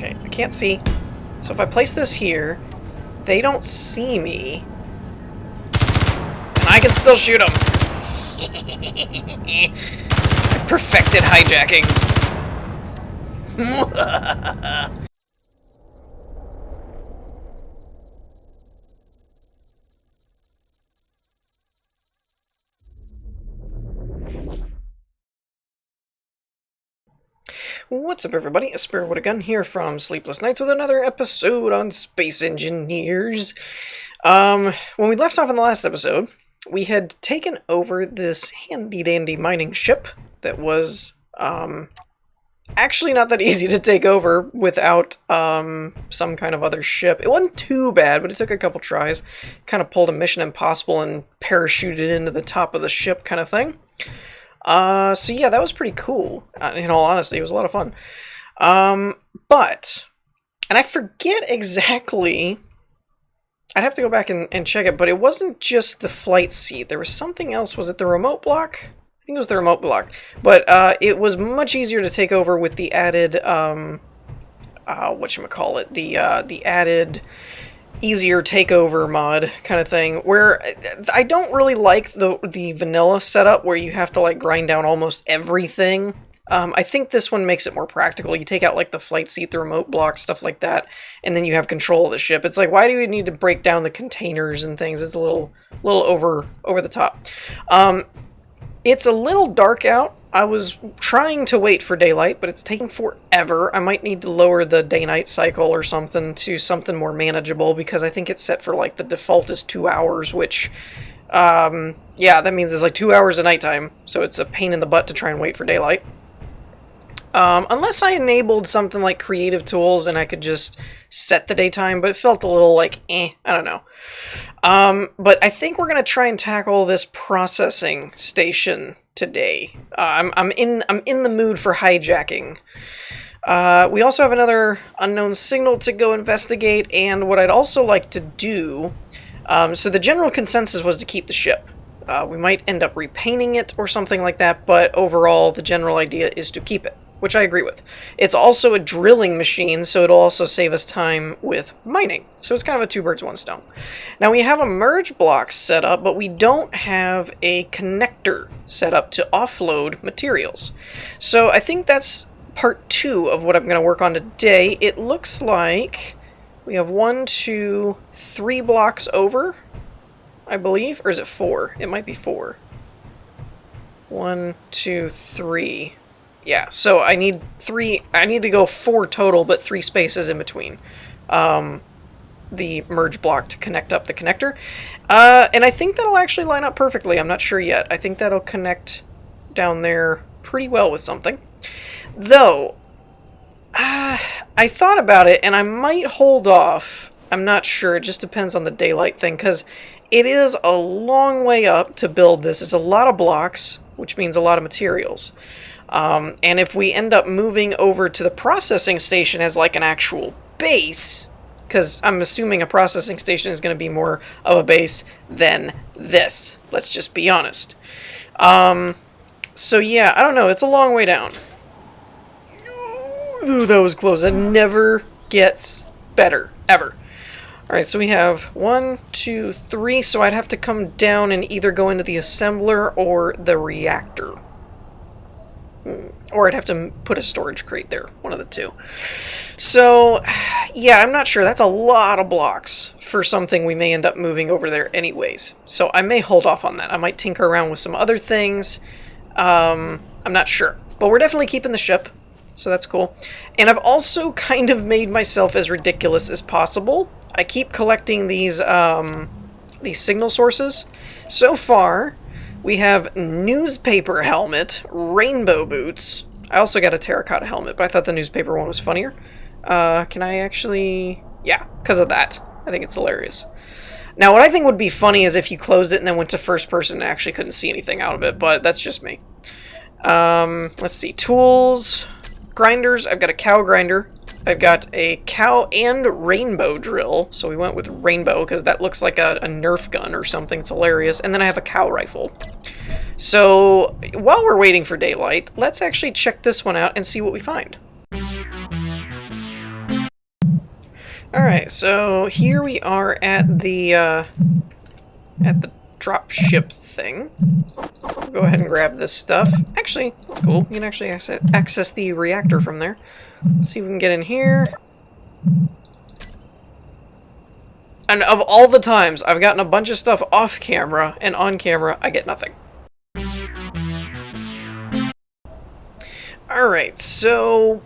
Okay, I can't see. So if I place this here, they don't see me. And I can still shoot them. I've perfected hijacking. What's up, everybody? A Spirit with a Gun here from Sleepless Nights with another episode on Space Engineers. When we left off in the last episode, we had taken over this handy-dandy mining ship that was, actually not that easy to take over without, some kind of other ship. It wasn't too bad, but it took a couple tries. Kind of pulled a Mission Impossible and parachuted into the top of the ship kind of thing. So yeah, that was pretty cool. In all honesty, it was a lot of fun. And I forget exactly, I'd have to go back and check it, but it wasn't just the flight seat. There was something else. Was it the remote block? I think it was the remote block. But, it was much easier to take over with the added, whatchamacallit, the added easier takeover mod kind of thing, where I don't really like the vanilla setup where you have to like grind down almost everything. I think this one makes it more practical. You take out like the flight seat, the remote block, stuff like that, and then you have control of the ship. It's like, why do you need to break down the containers and things? It's a little over the top. It's a little dark out. I was trying to wait for daylight, but it's taking forever. I might need to lower the day-night cycle or something to something more manageable, because I think it's set for, like, the default is 2 hours, which, yeah, that means it's like 2 hours of nighttime, so it's a pain in the butt to try and wait for daylight. Unless I enabled something like creative tools and I could just set the daytime, but it felt a little like, I don't know. But I think we're gonna try and tackle this processing station today. I'm in the mood for hijacking. We also have another unknown signal to go investigate, and what I'd also like to do, so the general consensus was to keep the ship. We might end up repainting it or something like that, but overall the general idea is to keep it, which I agree with. It's also a drilling machine, so it'll also save us time with mining. So it's kind of a two birds, one stone. Now we have a merge block set up, but we don't have a connector set up to offload materials. So I think that's part 2 of what I'm going to work on today. It looks like we have 1, 2, 3 blocks over, I believe. Or is it 4? It might be 4. 1, 2, 3... Yeah, so I need to go 4 total, but 3 spaces in between the merge block to connect up the connector. And I think that'll actually line up perfectly. I'm not sure yet. I think that'll connect down there pretty well with something. Though, I thought about it, and I might hold off. I'm not sure. It just depends on the daylight thing, because it is a long way up to build this. It's a lot of blocks, which means a lot of materials. And if we end up moving over to the processing station as like an actual base, because I'm assuming a processing station is going to be more of a base than this. Let's just be honest. So yeah, I don't know. It's a long way down. Ooh, that was close. That never gets better, ever. Alright, so we have 1, 2, 3. So I'd have to come down and either go into the assembler or the reactor. Or I'd have to put a storage crate there, one of the two. So, yeah, I'm not sure. That's a lot of blocks for something we may end up moving over there anyways. So I may hold off on that. I might tinker around with some other things. I'm not sure. But we're definitely keeping the ship, so that's cool. And I've also kind of made myself as ridiculous as possible. I keep collecting these signal sources. So far, we have newspaper helmet, rainbow boots. I also got a terracotta helmet, but I thought the newspaper one was funnier. Can I actually... Yeah, because of that. I think it's hilarious. Now, what I think would be funny is if you closed it and then went to first person and actually couldn't see anything out of it, but that's just me. Let's see. Tools. Grinders. I've got a cow grinder. I've got a cow and rainbow drill, so we went with rainbow because that looks like a Nerf gun or something. It's hilarious. And then I have a cow rifle. So while we're waiting for daylight, let's actually check this one out and see what we find. Alright, so here we are at the drop ship thing. We'll go ahead and grab this stuff. Actually, that's cool. You can actually access the reactor from there. Let's see if we can get in here. And of all the times I've gotten a bunch of stuff off camera and on camera, I get nothing. Alright, so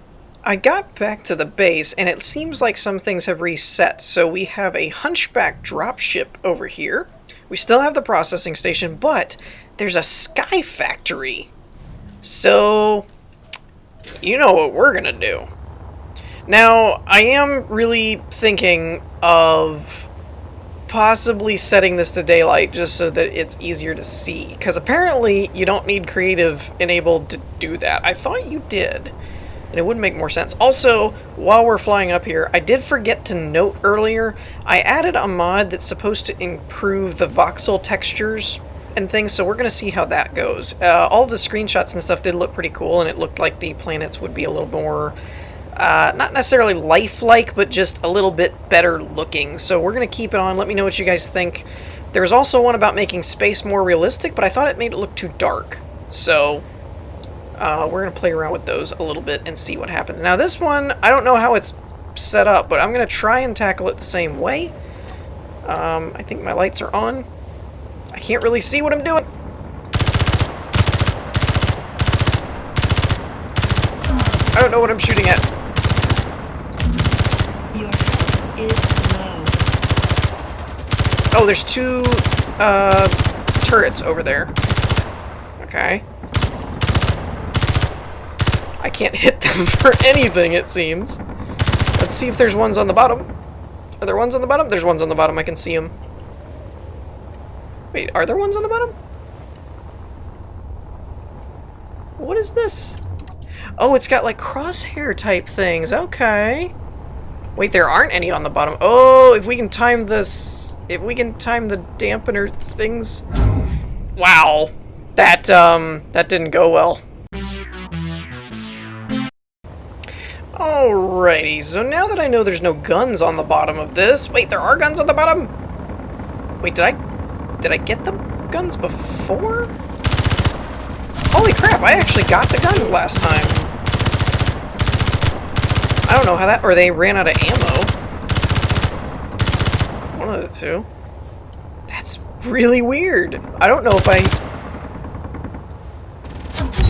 I got back to the base, and it seems like some things have reset. So we have a hunchback dropship over here. We still have the processing station, but there's a sky factory. So, you know what we're gonna do. Now, I am really thinking of possibly setting this to daylight just so that it's easier to see. Because apparently you don't need creative enabled to do that. I thought you did. And it would make more sense. Also, while we're flying up here, I did forget to note earlier, I added a mod that's supposed to improve the voxel textures and things, so we're going to see how that goes. All the screenshots and stuff did look pretty cool, and it looked like the planets would be a little more, not necessarily lifelike, but just a little bit better looking. So we're going to keep it on. Let me know what you guys think. There's also one about making space more realistic, but I thought it made it look too dark. So we're going to play around with those a little bit and see what happens. Now this one, I don't know how it's set up, but I'm going to try and tackle it the same way. I think my lights are on. I can't really see what I'm doing. I don't know what I'm shooting at. Your health is low. Oh, there's two turrets over there. Okay. I can't hit them for anything, it seems. Let's see if there's ones on the bottom. Are there ones on the bottom? There's ones on the bottom. I can see them. Wait, are there ones on the bottom? What is this? Oh, it's got like crosshair type things. Okay. Wait, there aren't any on the bottom. Oh, if we can time this... If we can time the dampener things... Wow. That didn't go well. Alrighty, so now that I know there's no guns on the bottom of this... Wait, there are guns on the bottom? Wait, did I get the guns before? Holy crap, I actually got the guns last time. I don't know how that... Or they ran out of ammo. One of the two. That's really weird. I don't know if I...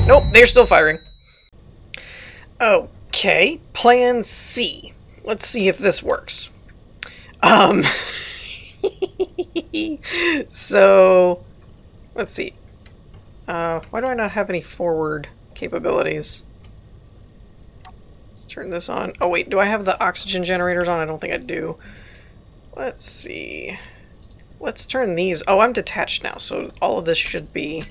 Nope, they're still firing. Okay, plan C. Let's see if this works. So, let's see. Why do I not have any forward capabilities? Let's turn this on. Oh wait, do I have the oxygen generators on? I don't think I do. Let's see. Let's turn these... Oh, I'm detached now, so all of this should be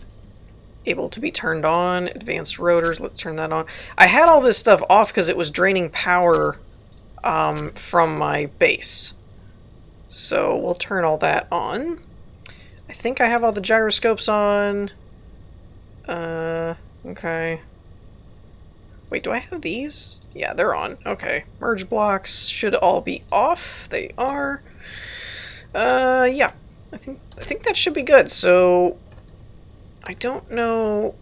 able to be turned on. Advanced rotors, let's turn that on. I had all this stuff off because it was draining power from my base. So we'll turn all that on. I think I have all the gyroscopes on. Okay. Wait, do I have these? Yeah, they're on. Okay. Merge blocks should all be off. They are. Yeah. I think that should be good. So I don't know.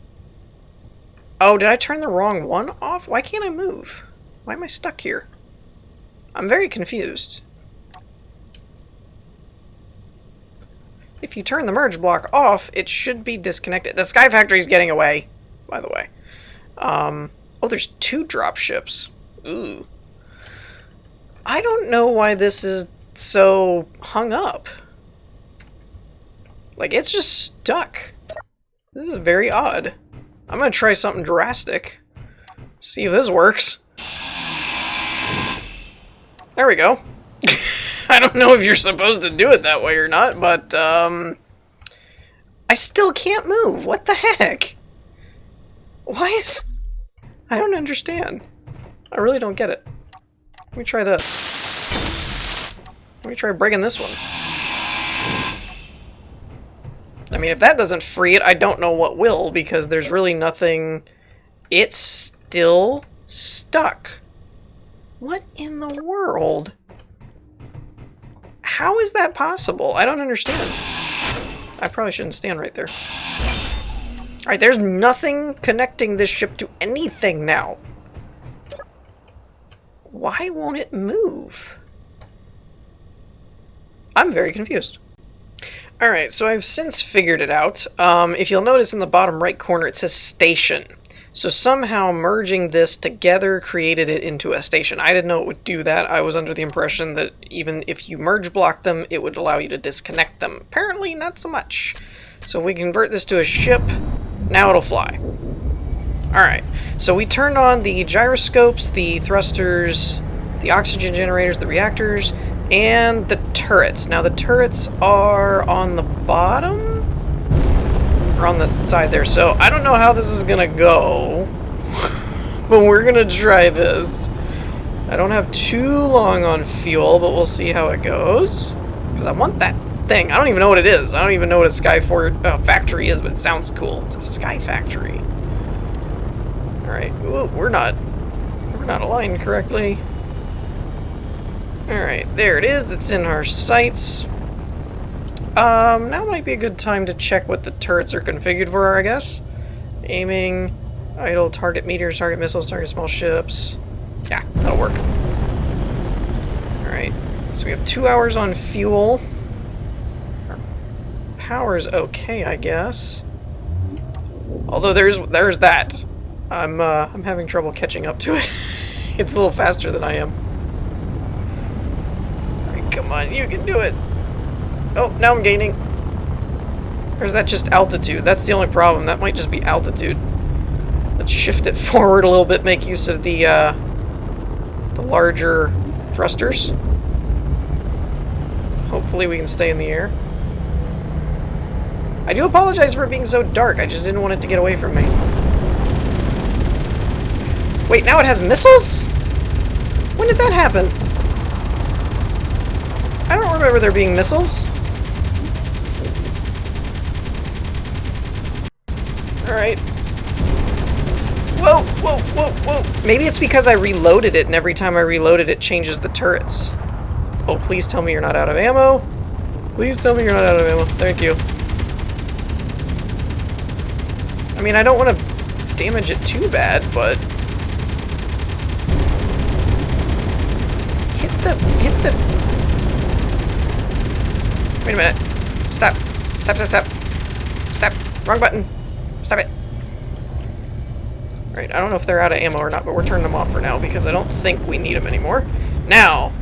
Oh, did I turn the wrong one off? Why can't I move? Why am I stuck here? I'm very confused. If you turn the merge block off, it should be disconnected. The Sky Factory's getting away, by the way. Oh, there's two drop ships. Ooh. I don't know why this is so hung up. Like, it's just stuck. This is very odd. I'm gonna try something drastic. See if this works. There we go. I don't know if you're supposed to do it that way or not, but, I still can't move. What the heck? Why is... I don't understand. I really don't get it. Let me try this. Let me try breaking this one. I mean, if that doesn't free it, I don't know what will, because there's really nothing... It's still stuck. What in the world? How is that possible? I don't understand. I probably shouldn't stand right there. Alright, there's nothing connecting this ship to anything now. Why won't it move? I'm very confused. Alright, so I've since figured it out. If you'll notice in the bottom right corner it says station. So somehow merging this together created it into a station. I didn't know it would do that. I was under the impression that even if you merge block them, it would allow you to disconnect them. Apparently not so much. So if we convert this to a ship, now it'll fly. Alright, so we turned on the gyroscopes, the thrusters, the oxygen generators, the reactors, and the turrets. Now the turrets are on the bottom? Or on the side there, so I don't know how this is gonna go. But we're gonna try this. I don't have too long on fuel, but we'll see how it goes. Because I want that thing. I don't even know what it is. I don't even know what a Sky Factory is, but it sounds cool. It's a Sky Factory. Alright, we're not aligned correctly. Alright, there it is. It's in our sights. Now might be a good time to check what the turrets are configured for, I guess. Aiming, idle, target meteors, target missiles, target small ships. Yeah, that'll work. Alright, so we have 2 hours on fuel. Our power's okay, I guess. Although there's that. I'm having trouble catching up to it. It's a little faster than I am. Alright, come on, you can do it. Oh, now I'm gaining. Or is that just altitude? That's the only problem. That might just be altitude. Let's shift it forward a little bit, make use of the larger thrusters. Hopefully we can stay in the air. I do apologize for it being so dark. I just didn't want it to get away from me. Wait, now it has missiles? When did that happen? I don't remember there being missiles. Alright. Whoa, whoa, whoa, whoa. Maybe it's because I reloaded it, and every time I reload it, it changes the turrets. Oh, please tell me you're not out of ammo. Please tell me you're not out of ammo. Thank you. I mean, I don't want to damage it too bad, but... Hit the... Wait a minute. Stop. Stop, stop, stop. Stop. Wrong button. Stop it. Right, I don't know if they're out of ammo or not, but we're turning them off for now because I don't think we need them anymore. Now,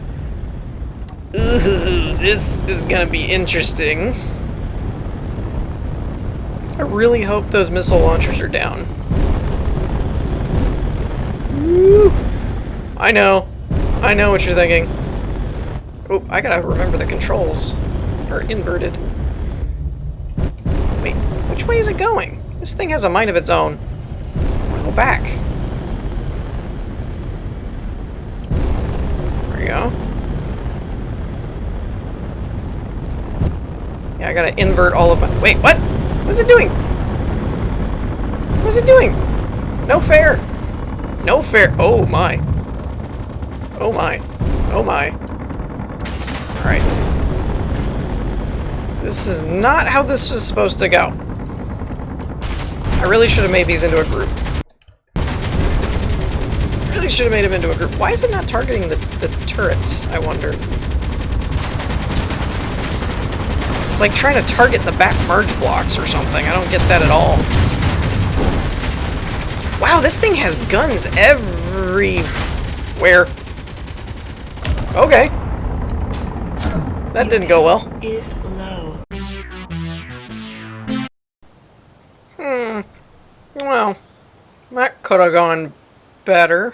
this is gonna be interesting. I really hope those missile launchers are down. Woo. I know what you're thinking. Oh, I gotta remember the controls are inverted. Wait, which way is it going? This thing has a mind of its own. I wanna go back. There we go. Yeah, I gotta invert all of my... Wait, what? What is it doing? What is it doing? No fair. No fair. Oh my. Oh my. Oh my. Alright. This is not how this was supposed to go. I really should have made these into a group. Really should have made them into a group. Why is it not targeting the turrets, I wonder? It's like trying to target the back merge blocks or something. I don't get that at all. Wow, this thing has guns everywhere. Okay. That didn't go well. Is low. Well, that could have gone better.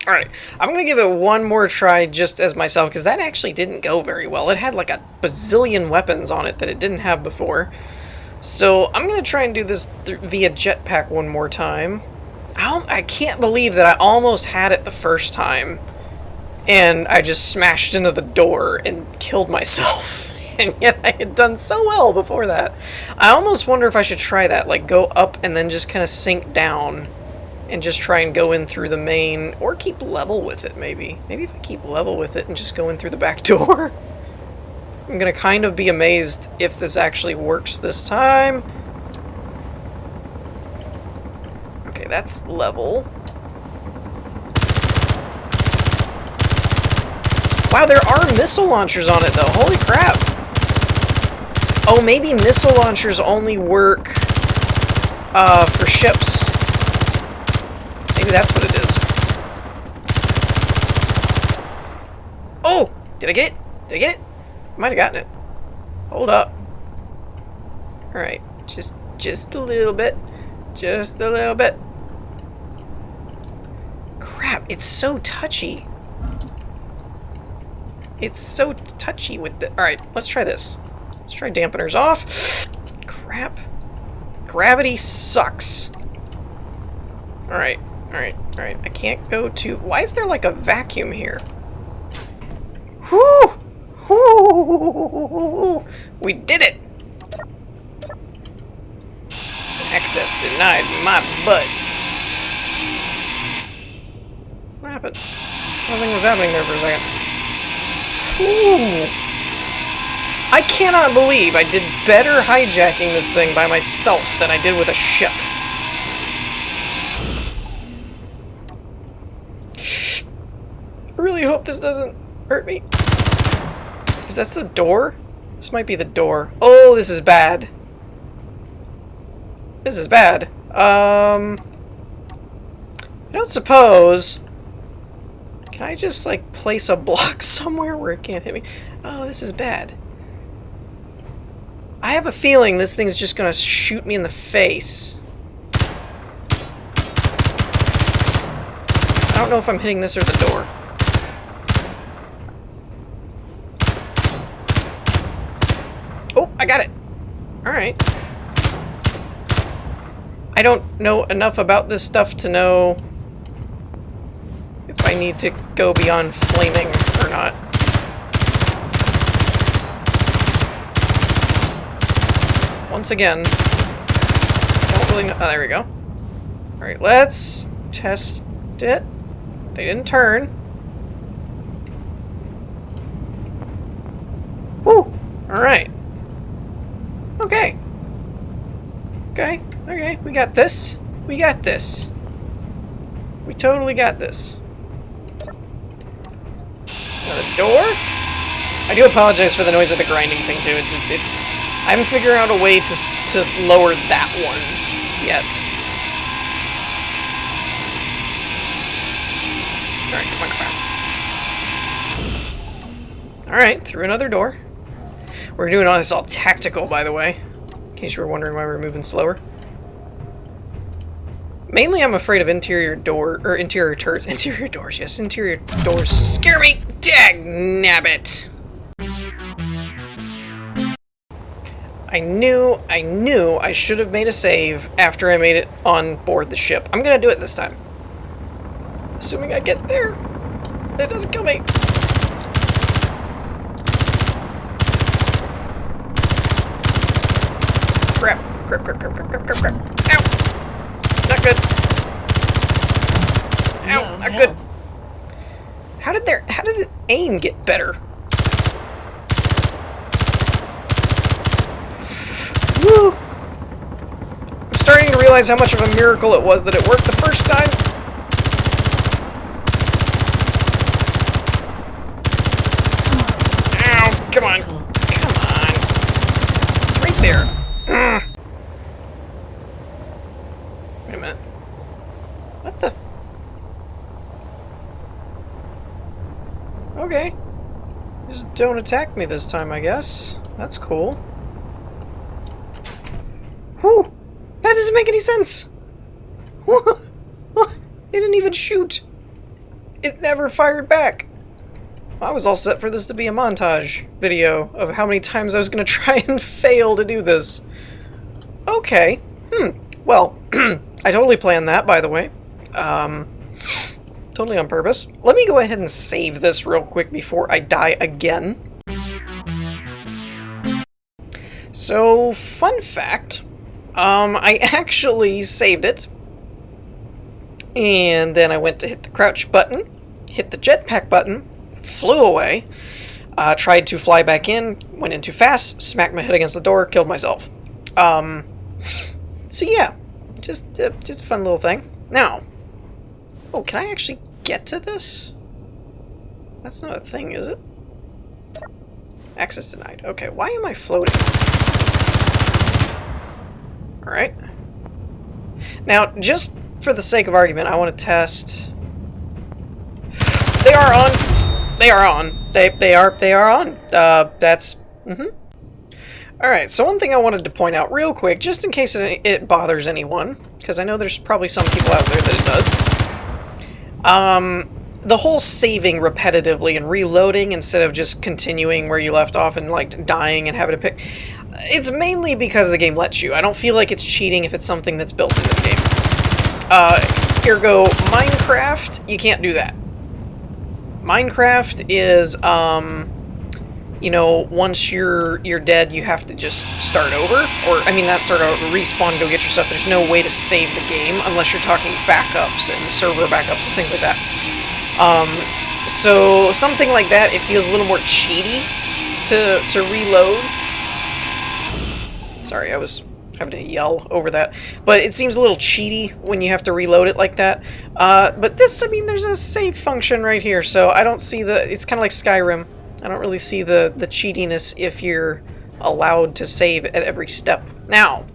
Alright, I'm going to give it one more try just as myself, because that actually didn't go very well. It had like a bazillion weapons on it that it didn't have before. So I'm going to try and do this via Jetpack one more time. I can't believe that I almost had it the first time, and I just smashed into the door and killed myself. And yet I had done so well before that. I almost wonder if I should try that, like go up and then just kind of sink down and just try and go in through the main, or keep level with it maybe. Maybe if I keep level with it and just go in through the back door. I'm gonna kind of be amazed if this actually works this time. Okay, that's level. Wow, there are missile launchers on it though. Holy crap. Oh, maybe missile launchers only work for ships. Maybe that's what it is. Oh! Did I get it? Did I get it? Might have gotten it. Hold up. Alright. Just a little bit. Just a little bit. Crap, it's so touchy. It's so touchy with the... Alright, let's try this. Let's try dampeners off. Crap. Gravity sucks. Alright, alright, alright. I can't go to... Why is there like a vacuum here? Whoo! Whoo! We did it! Access denied my butt. What happened? Nothing was happening there for a second. Ooh. I cannot believe I did better hijacking this thing by myself than I did with a ship. I really hope this doesn't hurt me. Is that the door? This might be the door. Oh, this is bad. This is bad. I don't suppose... Can I just, like, place a block somewhere where it can't hit me? Oh, this is bad. I have a feeling this thing's just gonna shoot me in the face. I don't know if I'm hitting this or the door. Oh, I got it! Alright. I don't know enough about this stuff to know if I need to go beyond flaming or not. Once again, I don't really know. Oh, there we go. Alright, let's test it. They didn't turn. Woo! Alright. Okay. Okay, okay, we got this. We got this. We totally got this. Another door? I do apologize for the noise of the grinding thing, too. I haven't figured out a way to lower that one yet. Alright, come on, come on. Alright, through another door. We're doing all this all tactical, by the way. In case you were wondering why we're moving slower. Mainly I'm afraid of interior turrets. Interior doors, yes, interior doors scare me! Dagnabbit! I knew I should have made a save after I made it on board the ship. I'm gonna do it this time. Assuming I get there. It doesn't kill me. Crap. Crap, crap, crap, crap, crap, crap, crap. Ow! Not good. Ow, not good. How does it aim get better? Woo! I'm starting to realize how much of a miracle it was that it worked the first time. Ow! Come on! Come on! It's right there. Wait a minute. What the? Okay. Just don't attack me this time, I guess. That's cool. Whew! That doesn't make any sense! It didn't even shoot! It never fired back! I was all set for this to be a montage video of how many times I was gonna try and fail to do this. Okay. Well, I totally planned that, by the way. Totally on purpose. Let me go ahead and save this real quick before I die again. So, fun fact. I actually saved it. And then I went to hit the crouch button, hit the jetpack button, flew away. Tried to fly back in, went in too fast, smacked my head against the door, killed myself. So yeah, just a fun little thing. Now, oh, can I actually get to this? That's not a thing, is it? Access denied. Okay, why am I floating? Alright. Now, just for the sake of argument, I want to test... They are on! They are on. They are on. That's... Alright, so one thing I wanted to point out real quick, just in case it bothers anyone, because I know there's probably some people out there that it does. The whole saving repetitively and reloading instead of just continuing where you left off and, like, dying and having to pick... It's mainly because the game lets you. I don't feel like it's cheating if it's something that's built into the game. Ergo, Minecraft, you can't do that. Minecraft is, you know, once you're dead, you have to just start over. Or, I mean, not start over, respawn, go get your stuff. There's no way to save the game unless you're talking backups and server backups and things like that. So something like that, it feels a little more cheaty to reload. Sorry, I was having to yell over that. But it seems a little cheaty when you have to reload it like that. But this, I mean, there's a save function right here, so I don't see the... It's kind of like Skyrim. I don't really see the cheatiness if you're allowed to save at every step. Now,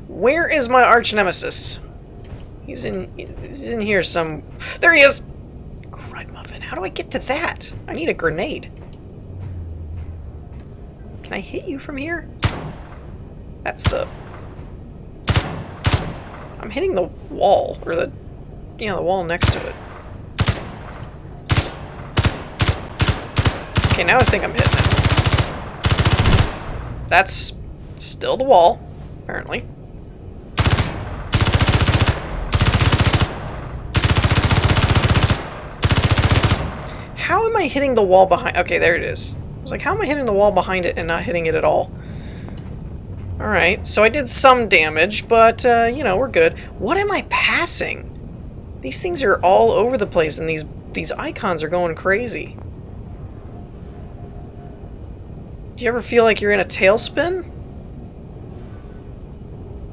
where is my arch nemesis? He's in here some... There he is! How do I get to that? I need a grenade. Can I hit you from here? That's the... I'm hitting the wall, or the... You know, the wall next to it. Okay, now I think I'm hitting it. That's still the wall, apparently. How am I hitting the wall behind... Okay, there it is. I was like, how am I hitting the wall behind it and not hitting it at all? Alright, so I did some damage, but, you know, we're good. What am I passing? These things are all over the place, and these icons are going crazy. Do you ever feel like you're in a tailspin?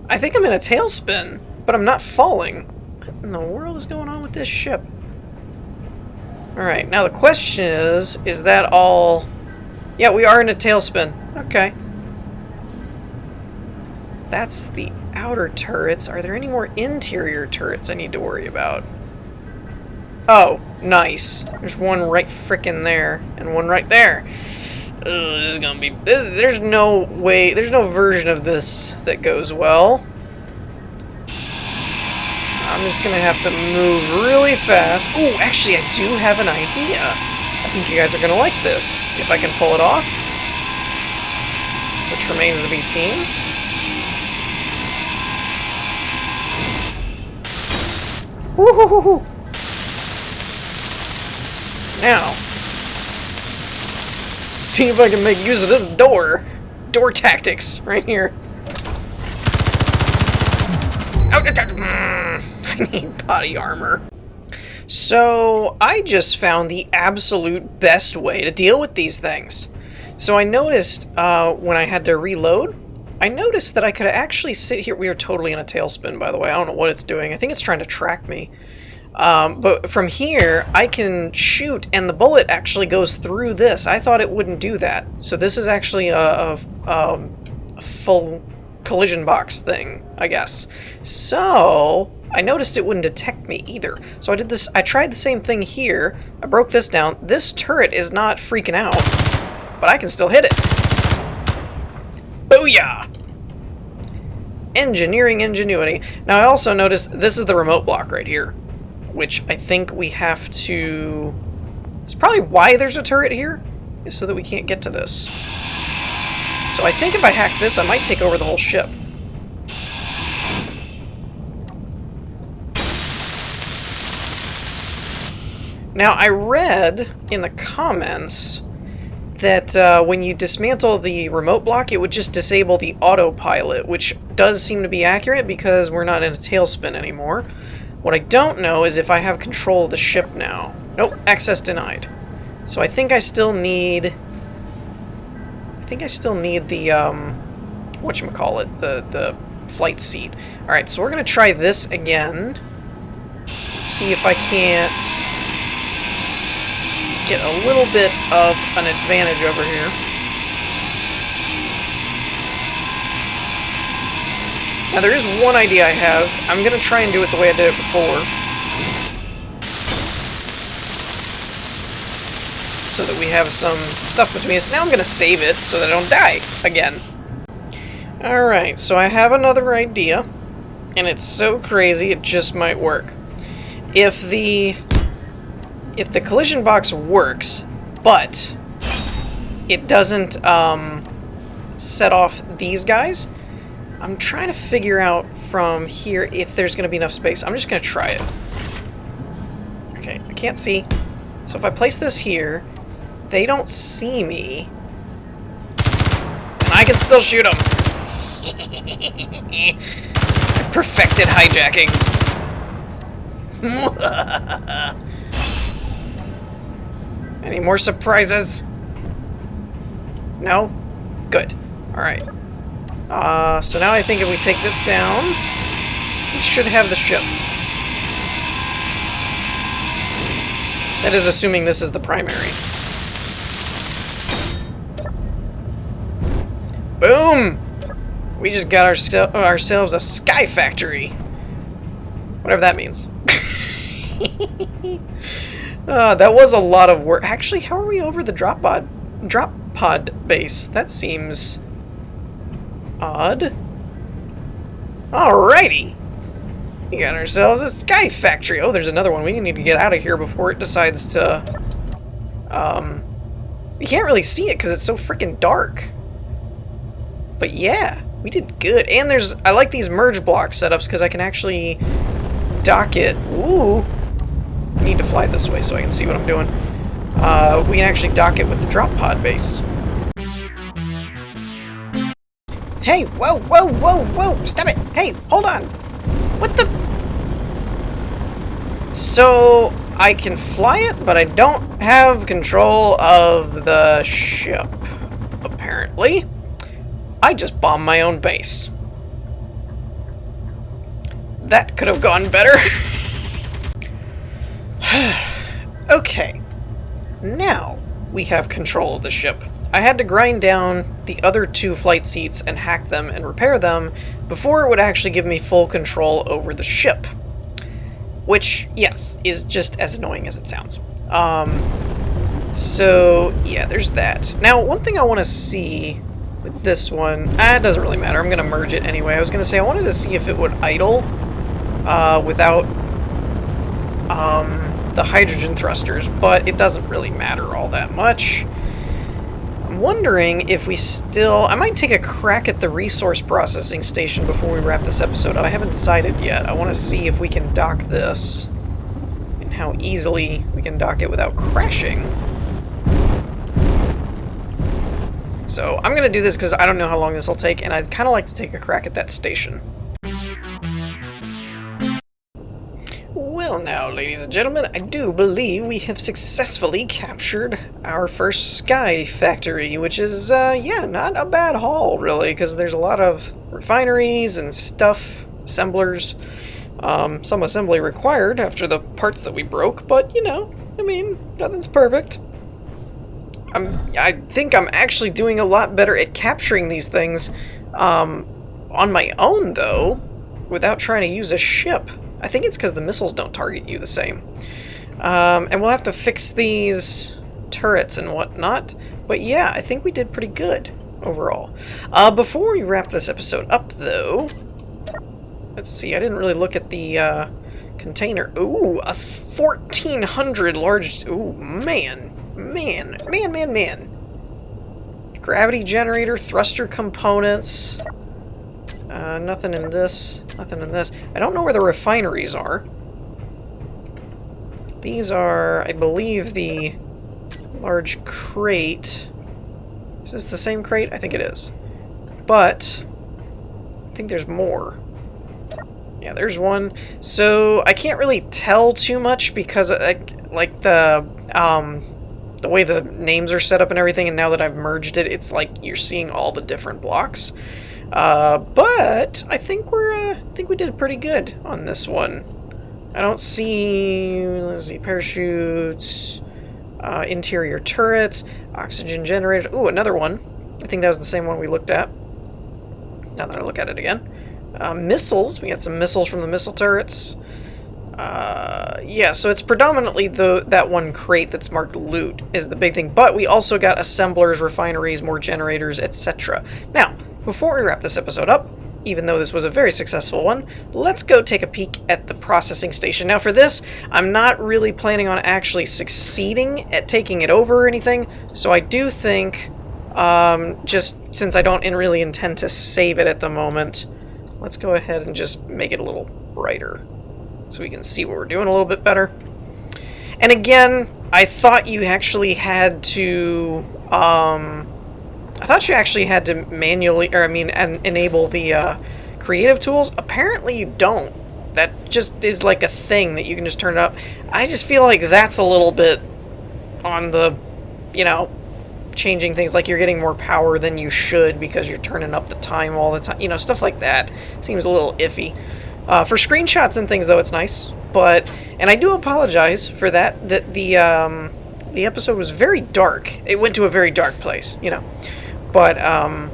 I think I'm in a tailspin, but I'm not falling. What in the world is going on with this ship? Alright, now the question is that all... Yeah, we are in a tailspin. Okay. That's the outer turrets. Are there any more interior turrets I need to worry about? Oh, nice. There's one right frickin' there, and one right there. Ugh, this is gonna be... there's no way... There's no version of this that goes well. I'm just gonna have to move really fast. Ooh, actually, I do have an idea. I think you guys are gonna like this, if I can pull it off. Which remains to be seen. Woohoo! Now, see if I can make use of this door. Door tactics, right here. I need body armor. So, I just found the absolute best way to deal with these things. So I noticed, when I had to reload, I noticed that I could actually sit here. We are totally in a tailspin, by the way. I don't know what it's doing. I think it's trying to track me. But from here, I can shoot, and the bullet actually goes through this. I thought it wouldn't do that. So this is actually a full collision box thing, I guess. So I noticed it wouldn't detect me either. So I did this. I tried the same thing here. I broke this down. This turret is not freaking out, but I can still hit it. Booyah! Engineering ingenuity. Now I also noticed this is the remote block right here, which I think we have to... It's probably why there's a turret here, is so that we can't get to this. So I think if I hack this, I might take over the whole ship. Now, I read in the comments that when you dismantle the remote block, it would just disable the autopilot, which does seem to be accurate because we're not in a tailspin anymore. What I don't know is if I have control of the ship now. Nope, access denied. So I think I still need think I still need the, whatchamacallit, the flight seat. Alright, so we're gonna try this again. See if I can't get a little bit of an advantage over here. Now there is one idea I have. I'm gonna try and do it the way I did it before. So that we have some stuff between us. Now I'm gonna save it so that I don't die again. Alright, so I have another idea. And it's so crazy it just might work. If the collision box works, but it doesn't set off these guys, I'm trying to figure out from here if there's going to be enough space. I'm just going to try it. Okay, I can't see. So if I place this here, they don't see me. And I can still shoot them. I've perfected hijacking. Any more surprises? No? Good. Alright. So now I think if we take this down, we should have the ship. That is assuming this is the primary. Boom! We just got ourselves a sky factory. Whatever that means. That was a lot of work. Actually, how are we over the drop pod base? That seems odd. Alrighty. We got ourselves a sky factory. Oh, there's another one. We need to get out of here before it decides to... You can't really see it because it's so freaking dark. But yeah, we did good. And there's... I like these merge block setups because I can actually dock it. Ooh. I need to fly this way so I can see what I'm doing. We can actually dock it with the drop pod base. Hey, whoa, whoa, whoa, whoa, stop it! Hey, hold on! What the? So, I can fly it, but I don't have control of the ship, apparently. I just bombed my own base. That could have gone better. Okay, now we have control of the ship. I had to grind down the other two flight seats and hack them and repair them before it would actually give me full control over the ship. Which, yes, is just as annoying as it sounds. So, yeah, there's that. Now, one thing I want to see with this one... it doesn't really matter. I'm going to merge it anyway. I was going to say I wanted to see if it would idle without the hydrogen thrusters, but it doesn't really matter all that much. I'm wondering if we still... I might take a crack at the resource processing station before we wrap this episode up. I haven't decided yet. I want to see if we can dock this and how easily we can dock it without crashing. So I'm going to do this because I don't know how long this will take, and I'd kind of like to take a crack at that station. Well now, ladies and gentlemen, I do believe we have successfully captured our first sky factory, which is, yeah, not a bad haul, really, because there's a lot of refineries and stuff, assemblers, some assembly required after the parts that we broke, but, you know, I mean, nothing's perfect. I think I'm actually doing a lot better at capturing these things, on my own, though, without trying to use a ship. I think it's because the missiles don't target you the same. And we'll have to fix these turrets and whatnot. But yeah, I think we did pretty good overall. Before we wrap this episode up, though... Let's see, I didn't really look at the container. Ooh, a 1,400 large... Ooh, man. Man. Gravity generator, thruster components... nothing in this. Nothing in this. I don't know where the refineries are. These are, I believe, the large crate. Is this the same crate? I think it is. But I think there's more. Yeah, there's one. So I can't really tell too much because, like the the way the names are set up and everything, and now that I've merged it, it's like you're seeing all the different blocks. But I think I think we did pretty good on this one. I don't see, let's see, parachutes, interior turrets, oxygen generators. Ooh, another one. I think that was the same one we looked at. Now that I look at it again. Missiles. We got some missiles from the missile turrets. Yeah, so it's predominantly that one crate that's marked loot is the big thing. But we also got assemblers, refineries, more generators, etc. Now, before we wrap this episode up, even though this was a very successful one, let's go take a peek at the processing station. Now for this, I'm not really planning on actually succeeding at taking it over or anything, so I do think, just since I don't really intend to save it at the moment, let's go ahead and just make it a little brighter so we can see what we're doing a little bit better. And again, I thought you actually had to, manually, or I mean, enable the creative tools. Apparently you don't. That just is like a thing that you can just turn it up. I just feel like that's a little bit on the, you know, changing things, like you're getting more power than you should because you're turning up the time all the time. You know, stuff like that seems a little iffy. For screenshots and things, though, it's nice. But, and I do apologize for that, the episode was very dark. It went to a very dark place, you know. But, I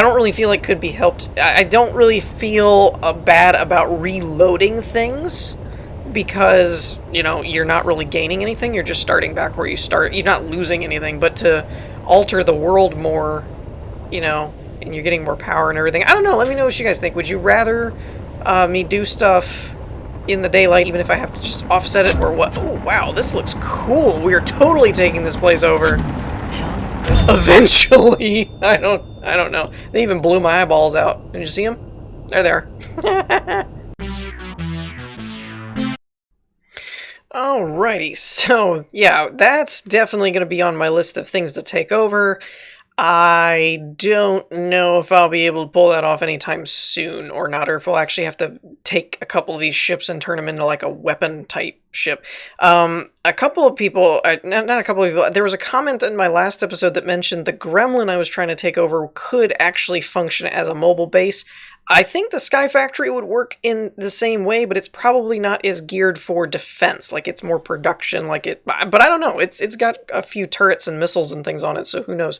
don't really feel like it could be helped. I don't really feel bad about reloading things because, you know, you're not really gaining anything. You're just starting back where you start. You're not losing anything, but to alter the world more, you know, and you're getting more power and everything. I don't know. Let me know what you guys think. Would you rather me do stuff in the daylight, even if I have to just offset it, or what? Oh, wow, this looks cool. We are totally taking this place over. Eventually. I don't know. They even blew my eyeballs out. Did you see them? They're there. Alrighty, so yeah, that's definitely going to be on my list of things to take over. I don't know if I'll be able to pull that off anytime soon or not, or if we'll actually have to take a couple of these ships and turn them into like a weapon type ship. A couple of people, not a couple of people, there was a comment in my last episode that mentioned the gremlin I was trying to take over could actually function as a mobile base. I think the Sky Factory would work in the same way, but it's probably not as geared for defense. Like, it's more production, like it, but I don't know. It's got a few turrets and missiles and things on it, so who knows.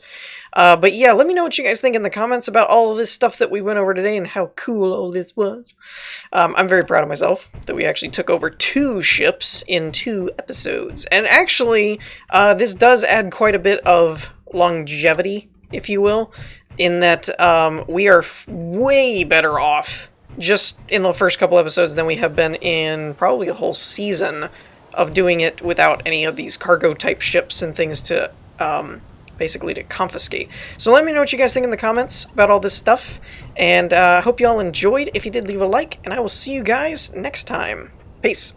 But yeah, let me know what you guys think in the comments about all of this stuff that we went over today and how cool all this was. I'm very proud of myself that we actually took over 2 ships in 2 episodes. And actually, this does add quite a bit of longevity, if you will, in that we are way better off just in the first couple episodes than we have been in probably a whole season of doing it without any of these cargo type ships and things to basically to confiscate. So let me know what you guys think in the comments about all this stuff, and I hope you all enjoyed. If you did, leave a like, and I will see you guys next time. Peace.